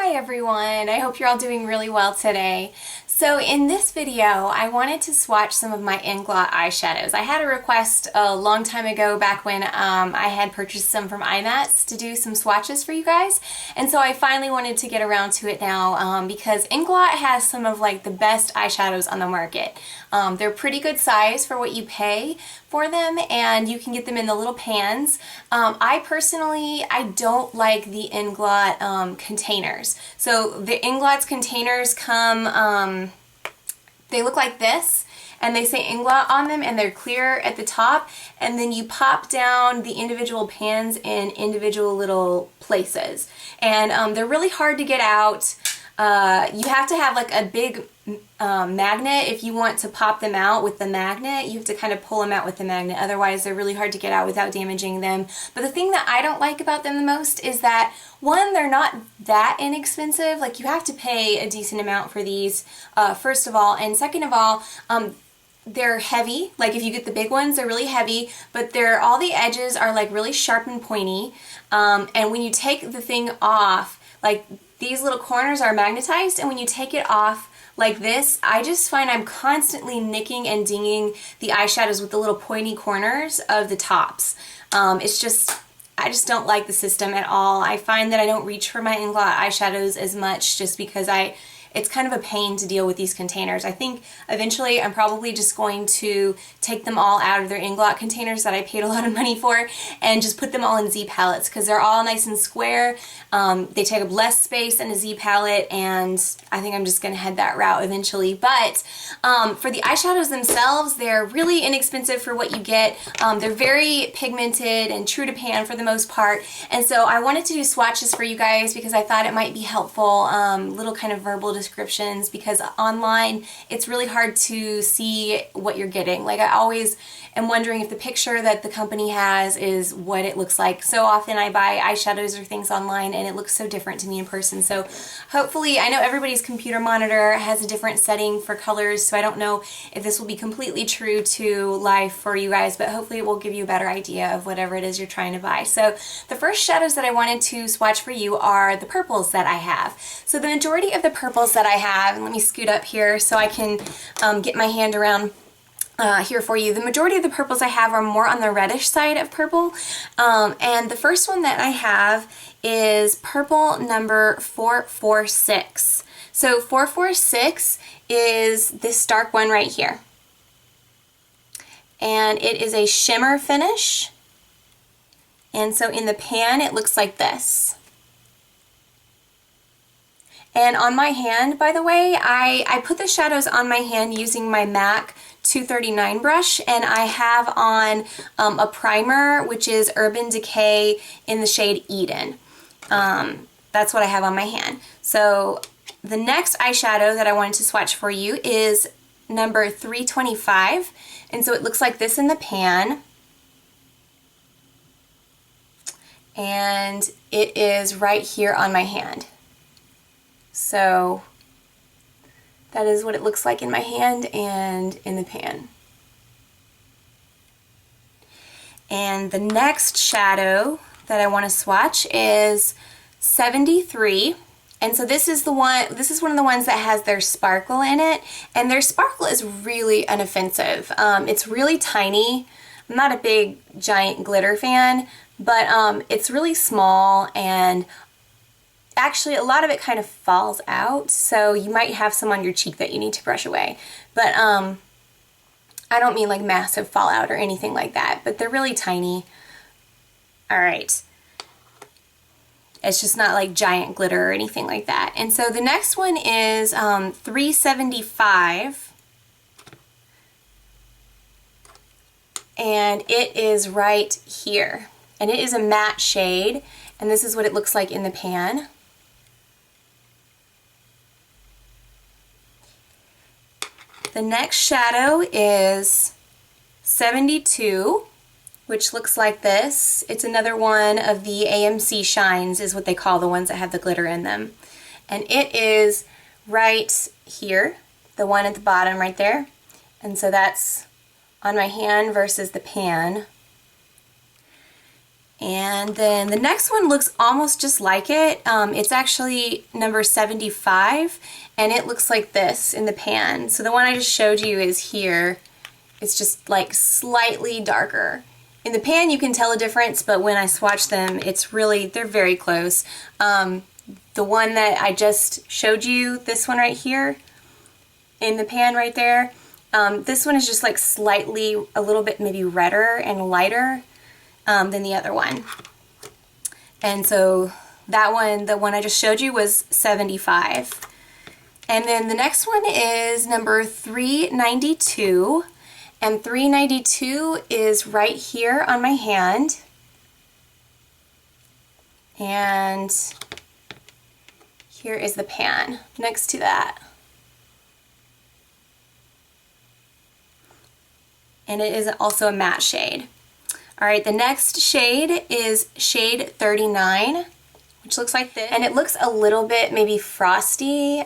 Hi everyone, I hope you're all doing really well today. So in this video, I wanted to swatch some of my Inglot eyeshadows. I had a request a long time ago back when I had purchased some from IMATS to do some swatches for you guys. And so I finally wanted to get around to it now because Inglot has some of like the best eyeshadows on the market. They're pretty good size for what you pay for them, and you can get them in the little pans. I personally don't like the Inglot containers. So the Inglot's containers come, they look like this, and they say Inglot on them, and they're clear at the top, and then you pop down the individual pans in individual little places. And they're really hard to get out. You have to have like a big magnet if you want to pop them out with the magnet. You have to kind of pull them out with the magnet, otherwise they're really hard to get out without damaging them. But the thing that I don't like about them the most is that, one, they're not that inexpensive. Like, you have to pay a decent amount for these, first of all, and second of all, they're heavy. Like, if you get the big ones, they're really heavy, but all the edges are like really sharp and pointy, and when you take the thing off, like, these little corners are magnetized, and when you take it off like this, I just find I'm constantly nicking and dinging the eyeshadows with the little pointy corners of the tops. I just don't like the system at all. I find that I don't reach for my Inglot eyeshadows as much just because it's kind of a pain to deal with these containers. I think eventually I'm probably just going to take them all out of their Inglot containers that I paid a lot of money for and just put them all in Z palettes, because they're all nice and square. They take up less space than a Z palette, and I think I'm just going to head that route eventually. But for the eyeshadows themselves, they're really inexpensive for what you get. They're very pigmented and true to pan for the most part, and so I wanted to do swatches for you guys because I thought it might be helpful, little kind of verbal descriptions, because online it's really hard to see what you're getting. Like, I always am wondering if the picture that the company has is what it looks like. So often I buy eyeshadows or things online and it looks so different to me in person. So hopefully, I know everybody's computer monitor has a different setting for colors, so I don't know if this will be completely true to life for you guys, but hopefully it will give you a better idea of whatever it is you're trying to buy. So the first shadows that I wanted to swatch for you are the purples that I have. So the majority of the purples that I have, and let me scoot up here so I can get my hand around here for you. The majority of the purples I have are more on the reddish side of purple, and the first one that I have is purple number 446. So 446 is this dark one right here, and it is a shimmer finish, and so in the pan it looks like this. And on my hand, by the way, I put the shadows on my hand using my MAC 239 brush, and I have on a primer, which is Urban Decay in the shade Eden. That's what I have on my hand. So the next eyeshadow that I wanted to swatch for you is number 325, and so it looks like this in the pan. And it is right here on my hand. So that is what it looks like in my hand and in the pan. And the next shadow that I want to swatch is 73. And so this is one of the ones that has their sparkle in it, and their sparkle is really inoffensive. It's really tiny. I'm not a big giant glitter fan, but it's really small, and actually a lot of it kind of falls out, so you might have some on your cheek that you need to brush away. But I don't mean like massive fallout or anything like that, but they're really tiny. Alright. It's just not like giant glitter or anything like that. And so the next one is 375. And it is right here. And it is a matte shade, and this is what it looks like in the pan. The next shadow is 72, which looks like this. It's another one of the AMC Shines, is what they call the ones that have the glitter in them. And it is right here, the one at the bottom right there. And so that's on my hand versus the pan. And then the next one looks almost just like it. It's actually number 75, and it looks like this in the pan. So the one I just showed you is here. It's just like slightly darker. In the pan you can tell a difference, but when I swatch them, it's really, they're very close. The one that I just showed you, this one right here, in the pan right there, this one is just like slightly, a little bit maybe redder and lighter than the other one. And so that one, the one I just showed you, was 75. And then the next one is number 392. And 392 is right here on my hand. And here is the pan next to that. And it is also a matte shade. Alright, the next shade is shade 39, which looks like this. And it looks a little bit maybe frosty,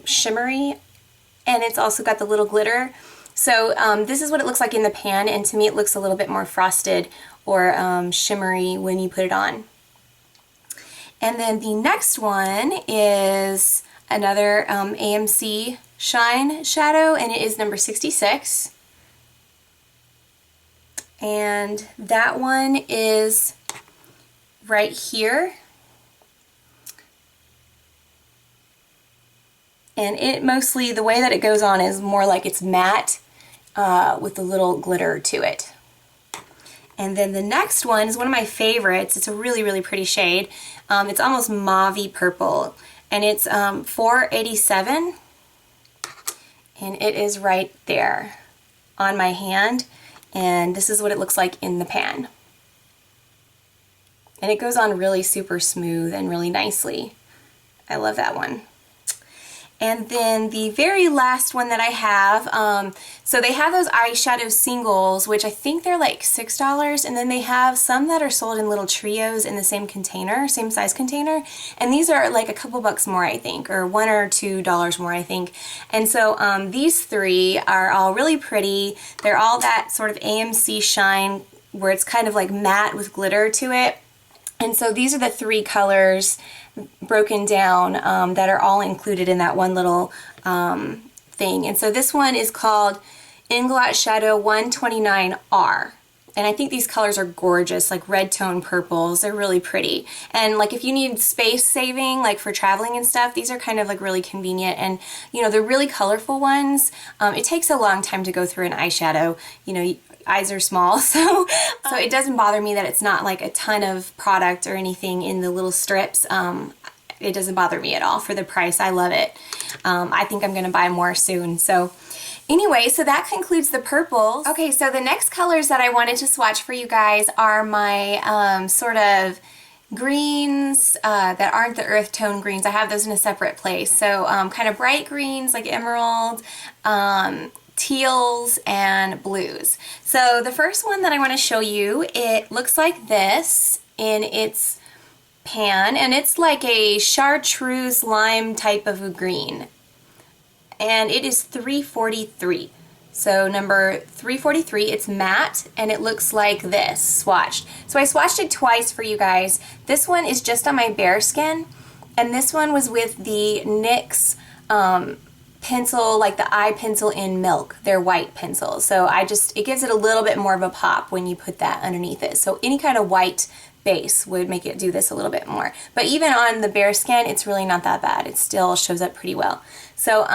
shimmery, and it's also got the little glitter. So this is what it looks like in the pan, and to me it looks a little bit more frosted or shimmery when you put it on. And then the next one is another AMC Shine Shadow, and it is number 66. And that one is right here. And it mostly, the way that it goes on is more like it's matte with a little glitter to it. And then the next one is one of my favorites. It's a really, really pretty shade. It's almost mauve-y purple. And it's 487. And it is right there on my hand. And this is what it looks like in the pan. And it goes on really super smooth and really nicely. I love that one. And then the very last one that I have, so they have those eyeshadow singles, which I think they're like $6, and then they have some that are sold in little trios in the same container, same size container, and these are like a couple bucks more, I think, or $1 or $2 more, I think. And so these three are all really pretty. They're all that sort of AMC Shine, where it's kind of like matte with glitter to it. And so these are the three colors broken down that are all included in that one little thing. And so this one is called Inglot Eyeshadow 129R. And I think these colors are gorgeous, like red tone purples. They're really pretty. And like if you need space saving, like for traveling and stuff, these are kind of like really convenient. And you know, they're really colorful ones. It takes a long time to go through an eyeshadow. You know, eyes are small, so it doesn't bother me that it's not like a ton of product or anything in the little strips. It doesn't bother me at all for the price. I love it. I think I'm gonna buy more soon. So anyway, so that concludes the purples. Okay, so the next colors that I wanted to swatch for you guys are my sort of greens that aren't the earth tone greens. I have those in a separate place. So kind of bright greens like emerald, teals, and blues. So the first one that I want to show you, it looks like this in its pan, and it's like a chartreuse lime type of a green, and it is 343. So number 343, it's matte, and it looks like this swatched. So I swatched it twice for you guys. This one is just on my bare skin, and this one was with the NYX pencil, like the eye pencil in Milk. They're white pencils. So it gives it a little bit more of a pop when you put that underneath it. So any kind of white base would make it do this a little bit more. But even on the bare skin, it's really not that bad. It still shows up pretty well. So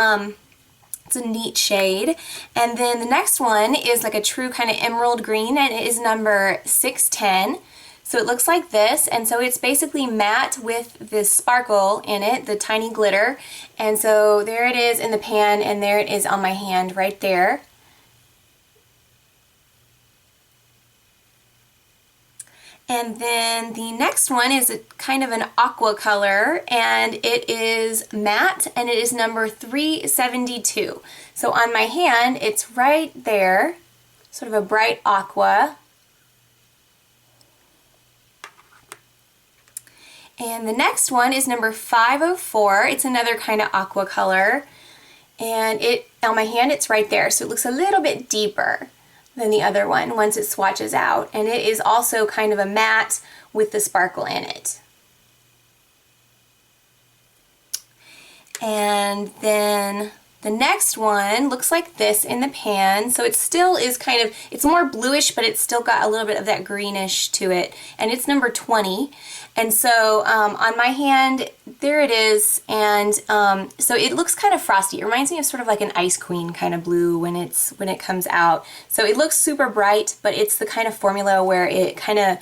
it's a neat shade. And then the next one is like a true kind of emerald green, and it is number 610. So it looks like this, and so it's basically matte with this sparkle in it, the tiny glitter. And so there it is in the pan, and there it is on my hand right there. And then the next one is a kind of an aqua color, and it is matte, and it is number 372. So on my hand, it's right there, sort of a bright aqua. And the next one is number 504. It's another kind of aqua color, and on my hand it's right there, so it looks a little bit deeper than the other one once it swatches out. And it is also kind of a matte with the sparkle in it. And then the next one looks like this in the pan. So it still is kind of, it's more bluish, but it's still got a little bit of that greenish to it. And it's number 20. And so on my hand, there it is. And so it looks kind of frosty. It reminds me of sort of like an Ice Queen kind of blue when it comes out. So it looks super bright, but it's the kind of formula where it kind of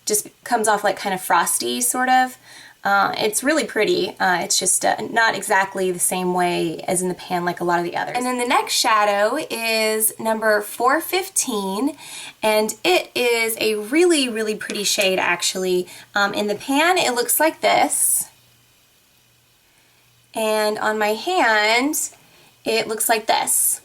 just comes off like kind of frosty sort of. It's really pretty. It's just not exactly the same way as in the pan like a lot of the others. And then the next shadow is number 415, and it is a really, really pretty shade actually. In the pan it looks like this, and on my hand it looks like this.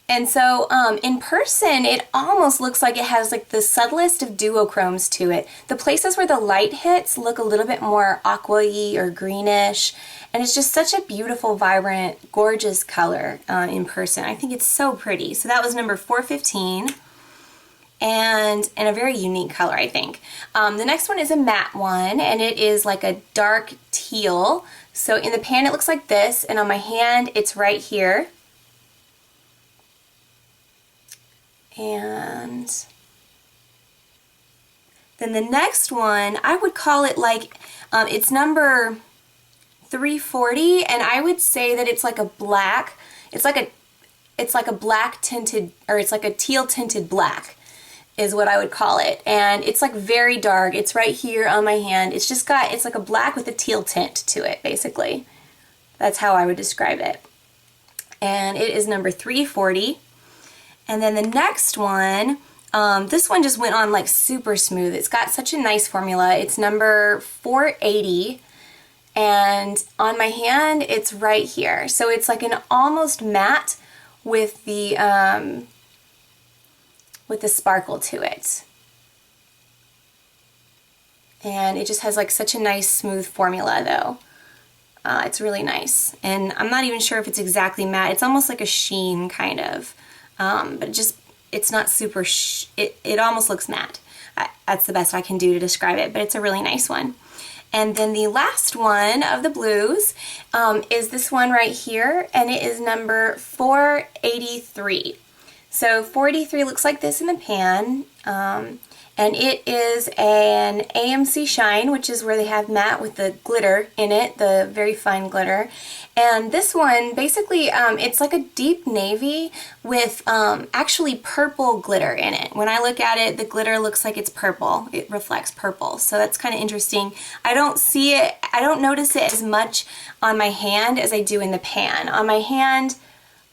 And so in person it almost looks like it has like the subtlest of duochromes to it. The places where the light hits look a little bit more aqua-y or greenish, and it's just such a beautiful, vibrant, gorgeous color in person. I think it's so pretty. So that was number 415, and a very unique color, I think. The next one is a matte one, and it is like a dark teal. So in the pan it looks like this, and on my hand it's right here. And then the next one, I would call it like, it's number 340, and I would say that it's like a black, it's like a black tinted, or it's like a teal tinted black is what I would call it. And it's like very dark. It's right here on my hand. It's just got, it's like a black with a teal tint to it, basically. That's how I would describe it. And it is number 340. And then the next one, this one just went on like super smooth. It's got such a nice formula. It's number 480, and on my hand it's right here. So it's like an almost matte with the sparkle to it. And it just has like such a nice smooth formula though. It's really nice. And I'm not even sure if it's exactly matte. It's almost like a sheen kind of. But it's not super, it almost looks matte. That's the best I can do to describe it, but it's a really nice one. And then the last one of the blues is this one right here, and it is number 483. So 483 looks like this in the pan, and it is an Amc Shine, which is where they have matte with the glitter in it, the very fine glitter. And this one, basically, it's like a deep navy with actually purple glitter in it. When I look at it, the glitter looks like it's purple. It reflects purple, so that's kind of interesting. I don't see it, I don't notice it as much on my hand as I do in the pan. On my hand,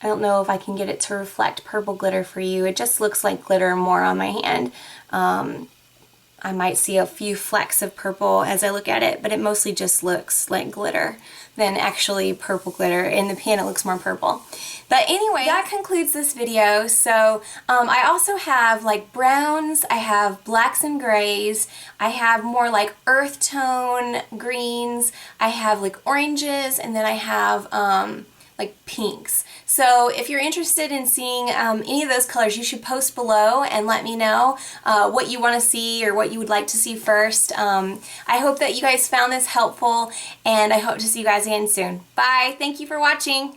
I don't know if I can get it to reflect purple glitter for you. It just looks like glitter more on my hand. I might see a few flecks of purple as I look at it, but it mostly just looks like glitter than actually purple glitter. In the pan it looks more purple. But anyway, that concludes this video. So I also have like browns, I have blacks and grays, I have more like earth tone greens, I have like oranges, and then I have like pinks. So if you're interested in seeing any of those colors, you should post below and let me know what you want to see or what you would like to see first. I hope that you guys found this helpful, and I hope to see you guys again soon. Bye! Thank you for watching!